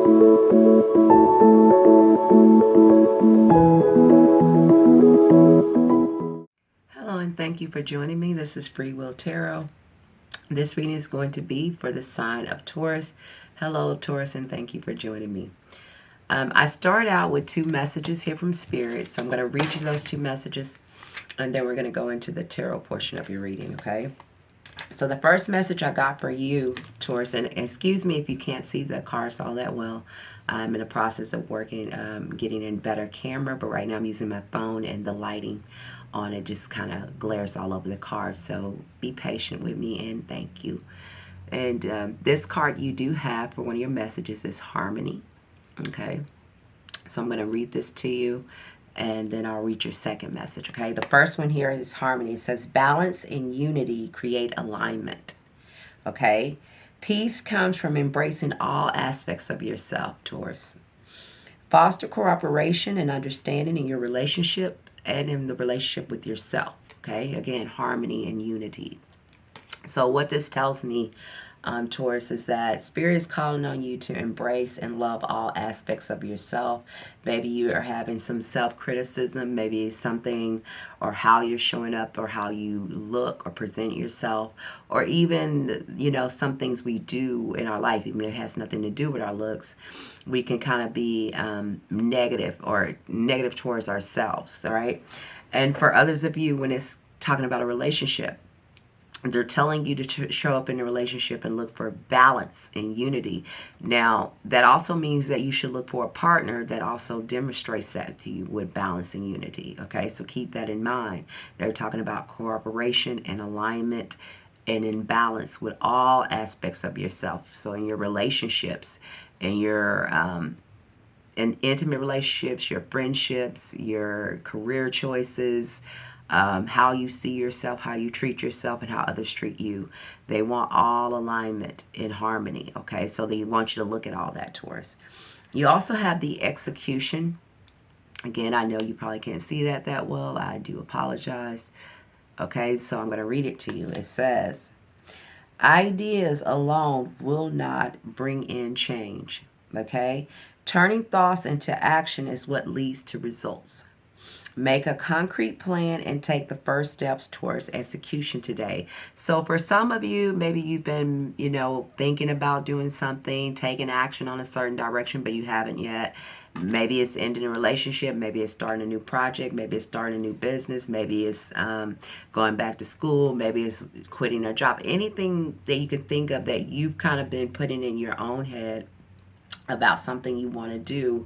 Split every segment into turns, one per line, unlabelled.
Hello and thank you for joining me. This is Freewill Tarot. This reading is going to be for the sign of Taurus. Hello Taurus, and thank you for joining me. I start out with two messages here from Spirit, so I'm going to read you those two messages and then we're going to go into the tarot portion of your reading, okay? So the first message I got for you, Taurus, and excuse me if you can't see the cards all that well. I'm in the process of working, getting a better camera, but right now I'm using my phone and the lighting on it just kind of glares all over the card. So be patient with me and thank you. And this card you do have for one of your messages is harmony, okay? So I'm going to read this to you and then I'll read your second message, okay? The first one here is harmony. It says, balance and unity create alignment, okay? Peace comes from embracing all aspects of yourself, Taurus. Foster cooperation and understanding in your relationship and in the relationship with yourself, okay? Again, harmony and unity. So what this tells me, Taurus, is that Spirit is calling on you to embrace and love all aspects of yourself. Maybe you are having some self-criticism, maybe something or how you're showing up or how you look or present yourself, or even, you know, some things we do in our life, even if it has nothing to do with our looks, we can kind of be negative or negative towards ourselves, all right? And for others of you, when it's talking about a relationship, they're telling you to show up in a relationship and look for balance and unity. Now, that also means that you should look for a partner that also demonstrates that to you with balance and unity. Okay, so keep that in mind. They're talking about cooperation and alignment and in balance with all aspects of yourself. So in your relationships, in your in intimate relationships, your friendships, your career choices, how you see yourself, how you treat yourself, and how others treat you. They want all alignment in harmony, okay? So they want you to look at all that, Taurus. You also have the execution. Again, I know you probably can't see that well. I do apologize. Okay, so I'm going to read it to you. It says, ideas alone will not bring in change, okay? Turning thoughts into action is what leads to results. Make a concrete plan and take the first steps towards execution today. So for some of you, maybe you've been, you know, thinking about doing something, taking action on a certain direction, but you haven't yet. Maybe it's ending a relationship. Maybe it's starting a new project. Maybe it's starting a new business. Maybe it's going back to school. Maybe it's quitting a job. Anything that you can think of that you've kind of been putting in your own head about something you want to do,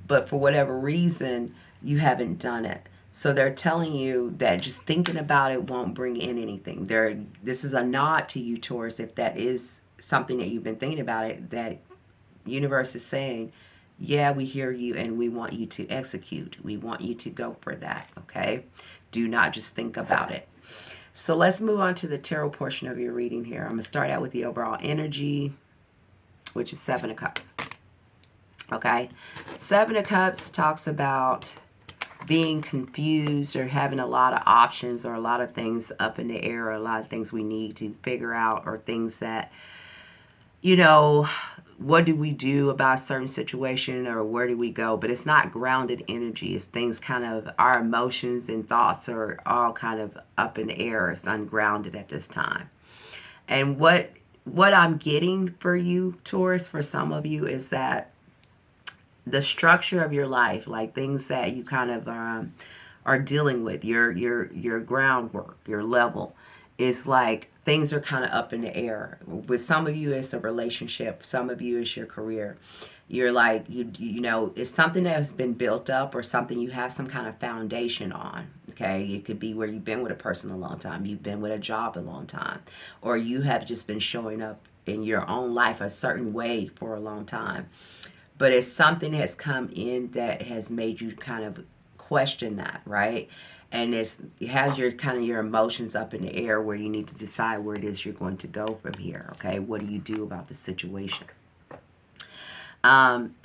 but for whatever reason, you haven't done it. So they're telling you that just thinking about it won't bring in anything. This is a nod to you, Taurus, if that is something that you've been thinking about it, that universe is saying, yeah, we hear you and we want you to execute. We want you to go for that, okay? Do not just think about it. So let's move on to the tarot portion of your reading here. I'm going to start out with the overall energy, which is Seven of Cups. Okay? Seven of Cups talks about being confused or having a lot of options or a lot of things up in the air or a lot of things we need to figure out or things that, you know, what do we do about a certain situation or where do we go? But it's not grounded energy. It's things kind of, our emotions and thoughts are all kind of up in the air. It's ungrounded at this time. And what I'm getting for you, Taurus, for some of you, is that the structure of your life, like things that you kind of are dealing with, your groundwork, your level, is like things are kind of up in the air. With some of you, it's a relationship. Some of you, it's your career. You're like, you know, it's something that has been built up or something you have some kind of foundation on, okay? It could be where you've been with a person a long time. You've been with a job a long time. Or you have just been showing up in your own life a certain way for a long time. But it's something that has come in that has made you kind of question that, right? And it has your kind of your emotions up in the air where you need to decide where it is you're going to go from here, okay? What do you do about the situation?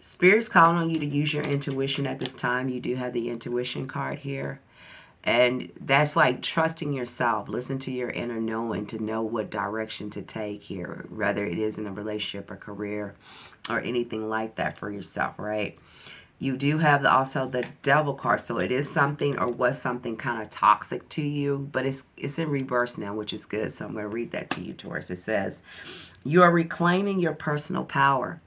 Spirit's calling on you to use your intuition at this time. You do have the intuition card here. And that's like trusting yourself. Listen to your inner knowing to know what direction to take here, whether it is in a relationship or career or anything like that for yourself, right? You do have also the devil card, so it is something or was something kind of toxic to you, but it's in reverse now, which is good. So I'm going to read that to you, Taurus. It says, you are reclaiming your personal power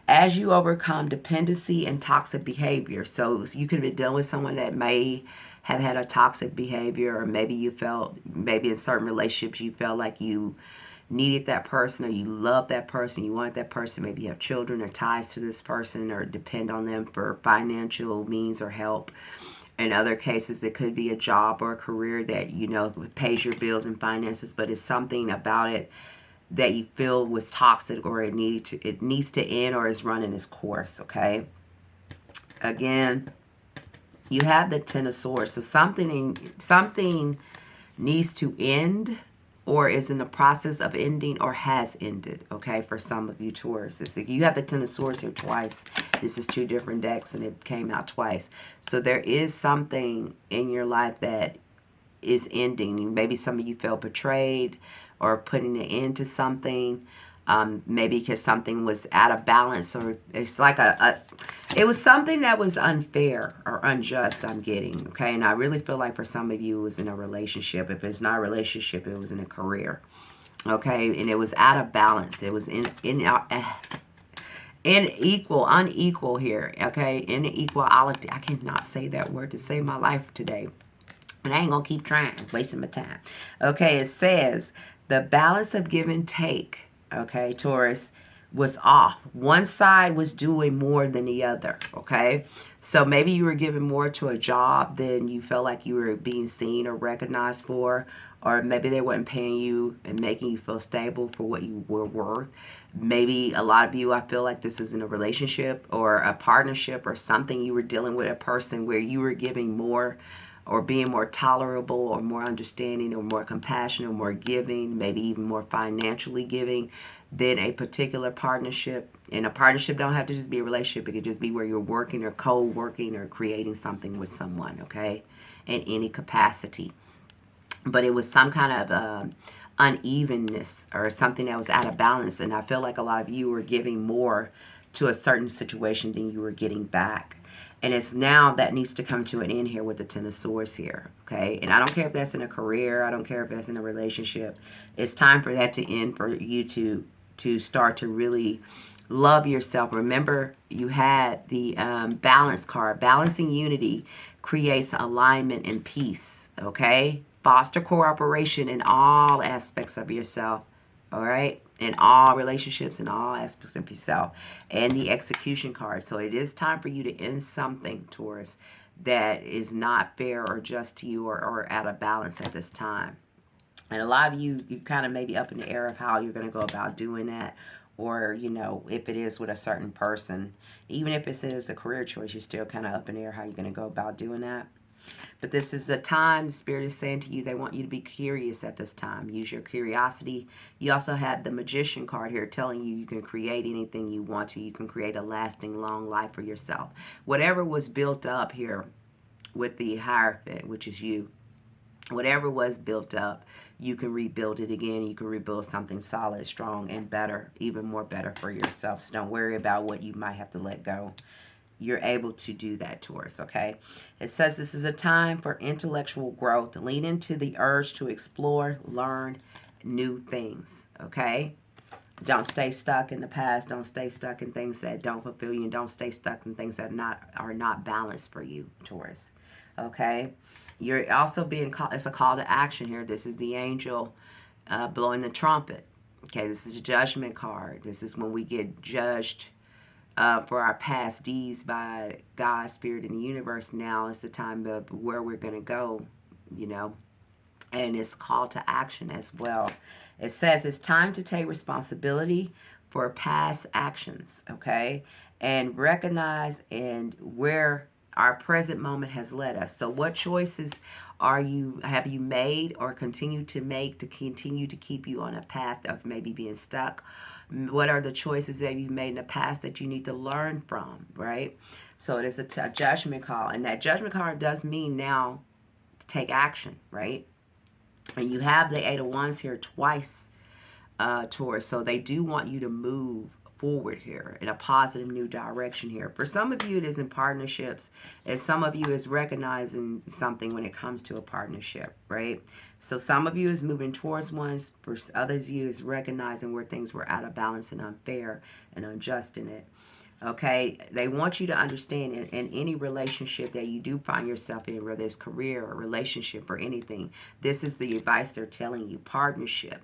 as you overcome dependency and toxic behavior. So you could be dealing with someone that may have had a toxic behavior, or maybe you felt, maybe in certain relationships you felt like you needed that person, or you loved that person, you wanted that person, maybe you have children or ties to this person or depend on them for financial means or help. In other cases, it could be a job or a career that, you know, pays your bills and finances, but it's something about it that you feel was toxic, or it needs to end, or is running its course. Okay, again, you have the Ten of Swords, so something needs to end, or is in the process of ending, or has ended. Okay, for some of you Taurus, you have the Ten of Swords here twice. This is two different decks and it came out twice. So there is something in your life that is ending. Maybe some of you felt betrayed or putting an end to something. Maybe because something was out of balance, or it's like it was something that was unfair or unjust, I'm getting. Okay, and I really feel like for some of you it was in a relationship. If it's not a relationship, it was in a career. Okay, and it was out of balance. It was unequal here. Okay, inequality. I cannot say that word to save my life today. And I ain't going to keep trying, wasting my time. Okay, it says the balance of give and take, okay, Taurus, was off. One side was doing more than the other, okay? So maybe you were giving more to a job than you felt like you were being seen or recognized for, or maybe they weren't paying you and making you feel stable for what you were worth. Maybe a lot of you, I feel like this is in a relationship or a partnership or something. You were dealing with a person where you were giving more, or being more tolerable, or more understanding, or more compassionate, or more giving, maybe even more financially giving than a particular partnership. And a partnership don't have to just be a relationship. It could just be where you're working or co-working or creating something with someone, okay, in any capacity. But it was some kind of unevenness or something that was out of balance. And I feel like a lot of you were giving more to a certain situation than you were getting back. And it's now that needs to come to an end here with the Ten of Swords here, okay? And I don't care if that's in a career. I don't care if that's in a relationship. It's time for that to end, for you to start to really love yourself. Remember, you had the balance card. Balancing unity creates alignment and peace, okay? Foster cooperation in all aspects of yourself, all right? In all relationships, in all aspects of yourself. And the execution card. So it is time for you to end something, Taurus, that is not fair or just to you, or out of balance at this time. And a lot of you kind of maybe up in the air of how you're going to go about doing that. Or, you know, if it is with a certain person. Even if it is a career choice, you're still kind of up in the air how you're going to go about doing that. But this is a time the Spirit is saying to you, they want you to be curious at this time. Use your curiosity. You also had the Magician card here telling you can create anything you want to. You can create a lasting, long life for yourself. Whatever was built up here with the Hierophant, which is you, whatever was built up, you can rebuild it again. You can rebuild something solid, strong, and better, even more better for yourself. So don't worry about what you might have to let go. You're able to do that, Taurus, okay? It says this is a time for intellectual growth. Lean into the urge to explore, learn new things, okay? Don't stay stuck in the past. Don't stay stuck in things that don't fulfill you. And don't stay stuck in things that are not balanced for you, Taurus, okay? You're also being called, it's a call to action here. This is the angel blowing the trumpet, okay? This is a judgment card. This is when we get judged for our past deeds by God, Spirit, and the universe. Now is the time of where we're going to go, you know, and it's call to action as well. It says it's time to take responsibility for past actions, okay, and recognize and where our present moment has led us. So what choices have you made or continue to make to continue to keep you on a path of maybe being stuck? What are the choices that you've made in the past that you need to learn from, right? So it is a judgment call. And that judgment card does mean now take action, right? And you have the Eight of Wands here twice, Taurus. So they do want you to move forward here in a positive new direction here. For some of you, it is in partnerships, and some of you is recognizing something when it comes to a partnership, right? So some of you is moving towards one. For others of you is recognizing where things were out of balance and unfair and unjust in it. Okay, they want you to understand in any relationship that you do find yourself in, whether it's career or relationship or anything, this is the advice they're telling you. Partnership.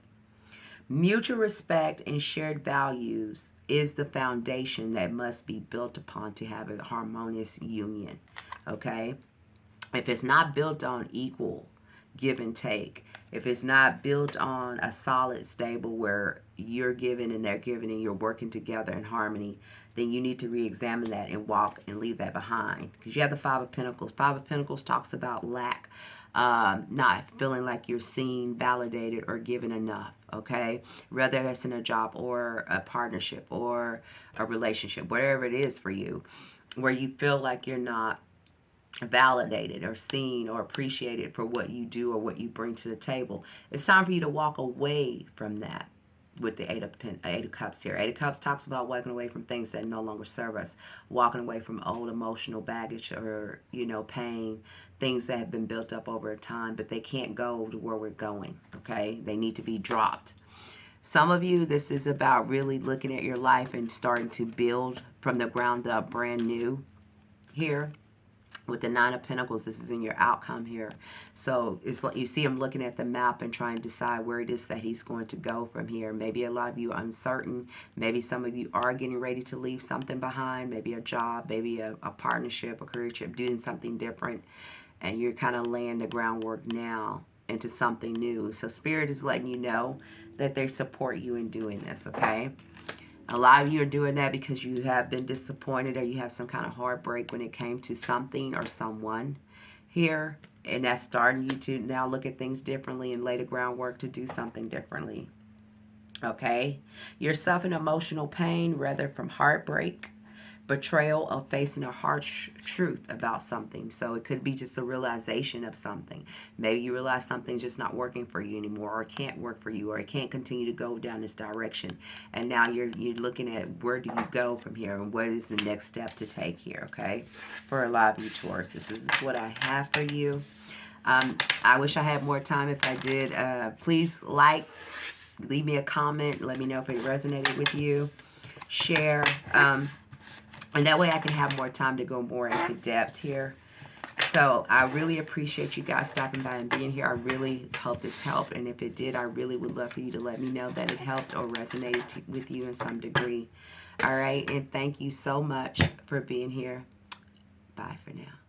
Mutual respect and shared values is the foundation that must be built upon to have a harmonious union. Okay? If it's not built on equal give and take, if it's not built on a solid, stable where you're giving and they're giving and you're working together in harmony, then you need to re-examine that and walk and leave that behind. Because you have the Five of Pentacles. Five of Pentacles talks about lack, not feeling like you're seen, validated, or given enough, okay? Whether that's in a job or a partnership or a relationship, whatever it is for you, where you feel like you're not validated or seen or appreciated for what you do or what you bring to the table. It's time for you to walk away from that with the Eight of Cups here. Eight of Cups talks about walking away from things that no longer serve us, walking away from old emotional baggage or, pain, things that have been built up over time, but they can't go to where we're going, okay? They need to be dropped. Some of you, this is about really looking at your life and starting to build from the ground up brand new here. With the Nine of Pentacles, this is in your outcome here. So it's like you see him looking at the map and trying to decide where it is that he's going to go from here. Maybe a lot of you are uncertain. Maybe some of you are getting ready to leave something behind. Maybe a job, maybe a partnership, a career trip, doing something different. And you're kind of laying the groundwork now into something new. So Spirit is letting you know that they support you in doing this, okay? A lot of you are doing that because you have been disappointed or you have some kind of heartbreak when it came to something or someone here. And that's starting you to now look at things differently and lay the groundwork to do something differently. Okay? You're suffering emotional pain, whether from heartbreak, betrayal, or facing a harsh truth about something. So it could be just a realization of something. Maybe you realize something's just not working for you anymore, or it can't work for you, or it can't continue to go down this direction. And now you're looking at where do you go from here and what is the next step to take here, okay? For a lot of you Taurus, this is what I have for you. I wish I had more time. If I did, please leave me a comment, let me know if it resonated with you, share, and that way I can have more time to go more into depth here. So I really appreciate you guys stopping by and being here. I really hope this helped. And if it did, I really would love for you to let me know that it helped or resonated with you in some degree. All right. And thank you so much for being here. Bye for now.